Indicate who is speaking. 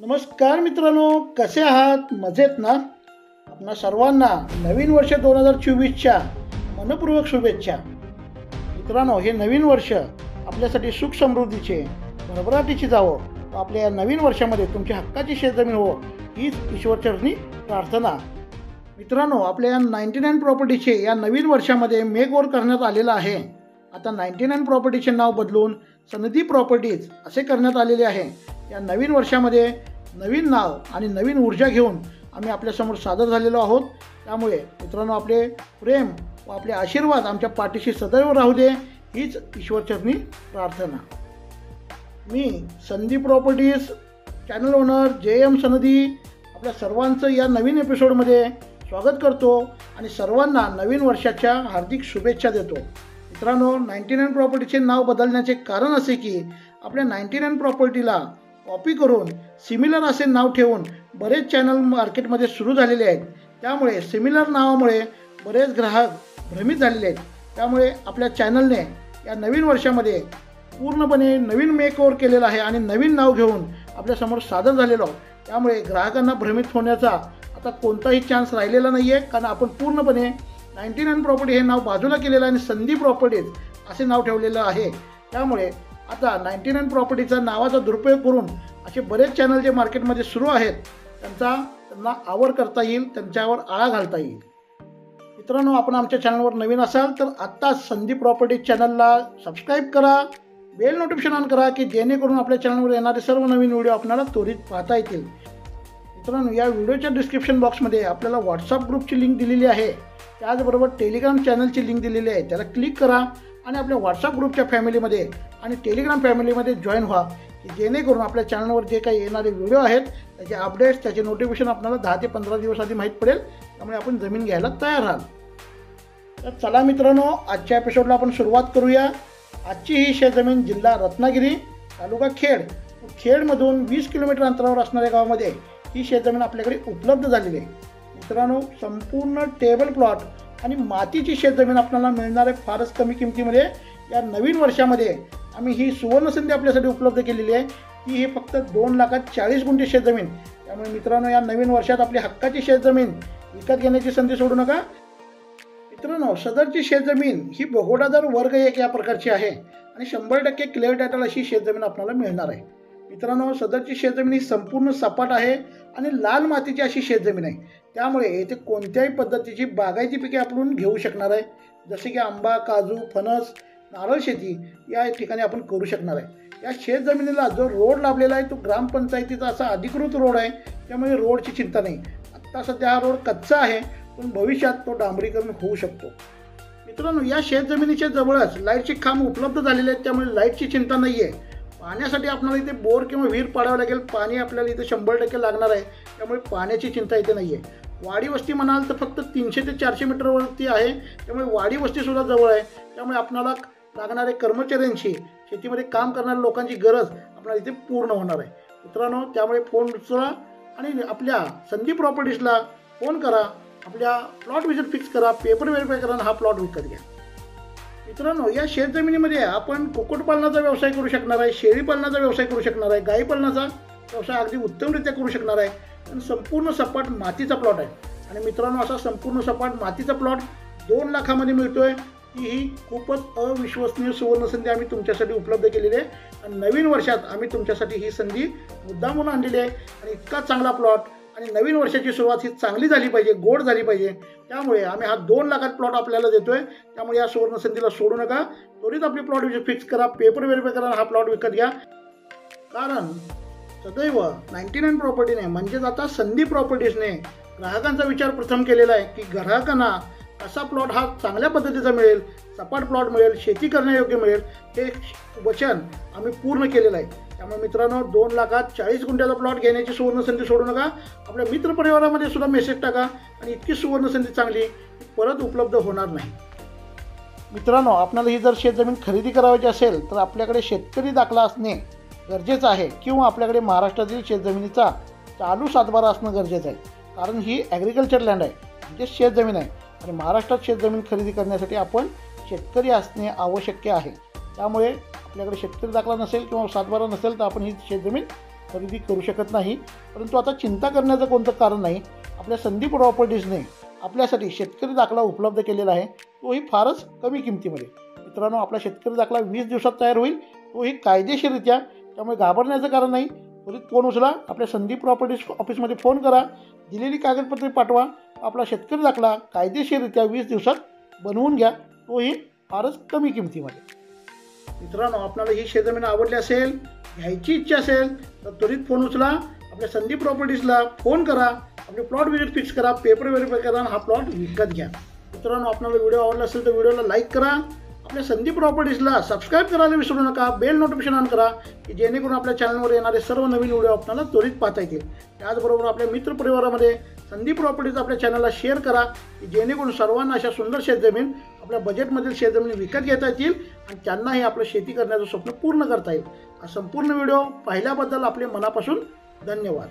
Speaker 1: नमस्कार मित्रांनो, कसे आहात? मजेत ना? आपणा सर्वांना नवीन वर्ष 2024च्या मनपूर्वक शुभेच्छा. मित्रांनो, हे नवीन वर्ष आपल्यासाठी सुख समृद्धीचे भरभराटीची जावो व आपल्या या नवीन वर्षामध्ये तुमची हक्काची शेतजमीन हो हीच ईश्वरचरणी प्रार्थना. मित्रांनो, आपल्या या 99 प्रॉपर्टीचे या नवीन वर्षामध्ये मेकओव्हर करण्यात आलेलं आहे. आता 99 प्रॉपर्टीचे नाव बदलून सनदी प्रॉपर्टीज असे करण्यात आलेले आहे. या नवीन वर्षामध्ये नवीन नाव आणि नवीन ऊर्जा घेऊन आम्ही आपल्यासमोर सादर झालेलो आहोत. त्यामुळे मित्रांनो, आपले प्रेम व आपले आशीर्वाद आमच्या पाठीशी सदैव राहू दे हीच ईश्वरचरणी प्रार्थना. मी सनदी प्रॉपर्टीज चॅनल ओनर JM सनदी आपल्या सर्वांचं या नवीन एपिसोडमध्ये स्वागत करतो आणि सर्वांना नवीन वर्षाच्या हार्दिक शुभेच्छा देतो. मित्रांनो, 99 प्रॉपर्टीचे नाव बदलण्याचे कारण असे की आपल्या 99 प्रॉपर्टीला कॉपी करून सिमिलर असे नाव ठेवून बरेच चॅनल मार्केटमध्ये सुरू झालेले आहेत. त्यामुळे सिमिलर नावामुळे बरेच ग्राहक भ्रमित झालेले आहेत. त्यामुळे आपल्या चॅनलने या नवीन वर्षामध्ये पूर्णपणे नवीन मेकओव्हर केलेलं आहे आणि नवीन नाव घेऊन आपल्यासमोर सादर झालेलो आहोत. त्यामुळे ग्राहकांना भ्रमित होण्याचा आता कोणताही चान्स राहिलेला नाही आहे, कारण आपण पूर्णपणे 99 प्रॉपर्टी हे नाव बाजूला केलेलं आहे आणि संधी प्रॉपर्टीज असे नाव ठेवलेलं आहे. त्यामुळे आता 99 प्रॉपर्टीचा नावाचा दुरुपयोग करून असे बरेच चॅनल जे मार्केटमध्ये सुरू आहेत त्यांना आवर करता येईल, त्यांच्यावर आळा घालता येईल. मित्रांनो, आपण आमच्या चॅनलवर नवीन असाल तर आत्ताच संधी प्रॉपर्टीज चॅनलला सबस्क्राईब करा, बेल नोटिफिकेशन ऑन करा की जेणेकरून आपल्या चॅनलवर येणारे सर्व नवीन व्हिडिओ आपल्याला त्वरित पाहता येतील. मित्रांनो, या व्हिडिओच्या डिस्क्रिप्शन बॉक्समध्ये आपल्याला व्हॉट्सअप ग्रुपची लिंक दिलेली आहे. त्याचबरोबर टेलिग्राम चॅनलची लिंक दिलेली आहे. त्याला क्लिक करा आणि आपल्या व्हॉट्सअप ग्रुपच्या फॅमिलीमध्ये आणि टेलिग्राम फॅमिलीमध्ये जॉईन व्हा की जेणेकरून आपल्या चॅनलवर जे काही येणारे व्हिडिओ आहेत त्याचे अपडेट्स, त्याचे नोटिफिकेशन आपल्याला 10 ते 15 दिवस आधी माहीत पडेल. त्यामुळे आपण जमीन घ्यायला तयार राहाल. तर चला मित्रांनो, आजच्या एपिसोडला आपण सुरुवात करूया. आजची ही शेतजमीन जिल्हा रत्नागिरी, तालुका खेड, खेडमधून 20 किलोमीटर अंतरावर असणाऱ्या गावामध्ये ही शेतजमीन आपल्याकडे उपलब्ध झालेली आहे. मित्रांनो, संपूर्ण टेबल प्लॉट आणि मातीची शेतजमीन आपल्याला मिळणार आहे फारच कमी किमतीमध्ये. या नवीन वर्षामध्ये आम्ही ही सुवर्णसंधी आपल्यासाठी उपलब्ध केलेली आहे की ही फक्त 2,40,000 गुंठे शेतजमीन. त्यामुळे मित्रांनो, या नवीन वर्षात आपली हक्काची शेतजमीन विकत घेण्याची संधी सोडू नका. मित्रांनो, सदरची शेतजमीन ही बगोडादार वर्ग 1 या प्रकारची आहे आणि 100% क्लिअर टायटल अशी शेतजमीन आपल्याला मिळणार आहे. मित्रांनो, सदरची शेतजमीन ही संपूर्ण सपाट आहे आणि लाल मातीची अशी शेतजमीन आहे. त्यामुळे येथे कोणत्याही पद्धतीची बागायती पिके आपण घेऊ शकणार आहे. जसे की आंबा, काजू, फणस, नारळ शेती या ठिकाणी आपण करू शकणार आहे. या शेतजमिनीला जो रोड लाभलेला आहे तो ग्रामपंचायतीचा असा अधिकृत रोड आहे. त्यामुळे रोडची चिंता नाही. आत्ता सध्या हा रोड कच्चा आहे, पण भविष्यात तो डांबरीकरण होऊ शकतो. मित्रांनो, या शेतजमिनीच्या जवळच लाईटचे खांब उपलब्ध झालेले आहेत. त्यामुळे लाईटची चिंता नाही आहे. पाण्यासाठी आपल्याला इथे बोर किंवा विहीर पाडावं लागेल. पाणी आपल्याला इथे 100% लागणार आहे. त्यामुळे पाण्याची चिंता इथे नाही आहे. वाडी वस्ती म्हणाल तर फक्त 300 ते 400 मीटरवरती आहे. त्यामुळे वाडी वस्तीसुद्धा जवळ आहे. त्यामुळे आपल्याला लागणारे कर्मचाऱ्यांची, शेतीमध्ये काम करणाऱ्या लोकांची गरज आपल्याला इथे पूर्ण होणार आहे. मित्रांनो, त्यामुळे फोन उचला आणि आपल्या संधी प्रॉपर्टीजला फोन करा, आपल्या प्लॉट विजिट फिक्स करा, पेपर व्हेरीफाय करा आणि हा प्लॉट विकत घ्या. मित्रांनो, या शेतजमिनीमध्ये आपण कुक्कुटपालनाचा व्यवसाय करू शकणार आहे, शेळीपालनाचा व्यवसाय करू शकणार आहे, गाईपालनाचा व्यवसाय अगदी उत्तमरित्या करू शकणार आहे. आणि संपूर्ण सपाट मातीचा प्लॉट आहे. आणि मित्रांनो, असा संपूर्ण सपाट मातीचा प्लॉट 2 लाखामध्ये मिळतोय. ही खूपच अविश्वसनीय सुवर्णसंधी आम्ही तुमच्यासाठी उपलब्ध केलेली आहे. आणि नवीन वर्षात आम्ही तुमच्यासाठी ही संधी मुद्दामून आणलेली आहे. आणि इतका चांगला प्लॉट आणि नवीन वर्षाची सुरुवात ही चांगली झाली पाहिजे, गोड झाली पाहिजे. त्यामुळे आम्ही हा 2 लाखात प्लॉट आपल्याला देतोय. त्यामुळे या सुवर्णसंधीला सोडू नका. त्वरित आपली प्लॉट फिक्स करा, पेपर व्हेरीफाय करा, हा प्लॉट विकत घ्या. कारण सदैव 99 प्रॉपर्टीने म्हणजेच आता संधी प्रॉपर्टीजने ग्राहकांचा विचार प्रथम केलेला आहे की ग्राहकांना असा प्लॉट हा चांगल्या पद्धतीचा मिळेल, सपाट प्लॉट मिळेल, शेती करण्यायोग्य मिळेल, हे वचन आम्ही पूर्ण केलेलं आहे. त्यामुळे मित्रांनो, 2,40,000 गुंठ्याचा प्लॉट घेण्याची सुवर्णसंधी सोडू नका. आपल्या मित्रपरिवारामध्ये सुद्धा मेसेज टाका. आणि इतकी सुवर्णसंधी चांगली परत उपलब्ध होणार नाही. मित्रांनो, आपल्याला ही जर शेतजमीन खरेदी करायची असेल तर आपल्याकडे शेतकरी दाखला असणे गरजेचं आहे किंवा आपल्याकडे महाराष्ट्रातील शेतजमिनीचा चालू सातबारा असणं गरजेचं आहे. कारण ही ॲग्रिकल्चर लँड आहे, म्हणजे शेतजमीन आहे. आणि महाराष्ट्रात शेतजमीन खरेदी करण्यासाठी आपण शेतकरी असणे आवश्यक आहे. त्यामुळे आपल्याकडे शेतकरी दाखला नसेल किंवा सातबारा नसेल तर आपण ही शेतजमीन खरेदी करू शकत नाही. परंतु आता चिंता करण्याचं कोणतं कारण नाही. आपल्या संदीप प्रॉपर्टीजने आपल्यासाठी शेतकरी दाखला उपलब्ध केलेला आहे, तोही फारच कमी किमतीमध्ये. मित्रांनो, आपला शेतकरी दाखला 20 दिवसात तयार होईल, तोही कायदेशीररित्या. त्यामुळे घाबरण्याचं कारण नाही. त्वरित फोन उचला, आपल्या संदीप प्रॉपर्टीज ऑफिसमध्ये फोन करा, दिलेली कागदपत्रे पाठवा, आपला शेतकरी दाखला कायदेशीररित्या 20 दिवसात बनवून घ्या, तोही फारच कमी किमतीमध्ये. मित्रांनो, आपल्याला ही शेतजमीन आवडली असेल, घ्यायची इच्छा असेल तर त्वरित फोन उचला, आपल्या संदीप प्रॉपर्टीजला फोन करा, आपले प्लॉट विजिट फिक्स करा, पेपर व्हेरीफाय करा आणि हा प्लॉट विकत घ्या. मित्रांनो, आपल्याला व्हिडिओ आवडला असेल तर व्हिडिओला लाईक करा, आपल्या संदीप प्रॉपर्टीजला सबस्क्राईब करायला विसरू नका, बेल नोटिफिकेशन ऑन करा की जेणेकरून आपल्या चॅनलवर येणारे सर्व नवीन व्हिडिओ आपल्याला त्वरित पाहता येतील. त्याचबरोबर आपल्या मित्रपरिवारामध्ये संदीप प्रॉपर्टीज आपल्या चॅनलला शेअर करा की जेणेकरून सर्वांना अशा सुंदर शेतजमीन आपल्या बजेटमधील शेतजमीन विकत घेता येतील आणि त्यांनाही आपलं शेती करण्याचं स्वप्न पूर्ण करता येईल. हा संपूर्ण व्हिडिओ पाहिल्याबद्दल आपले मनापासून धन्यवाद.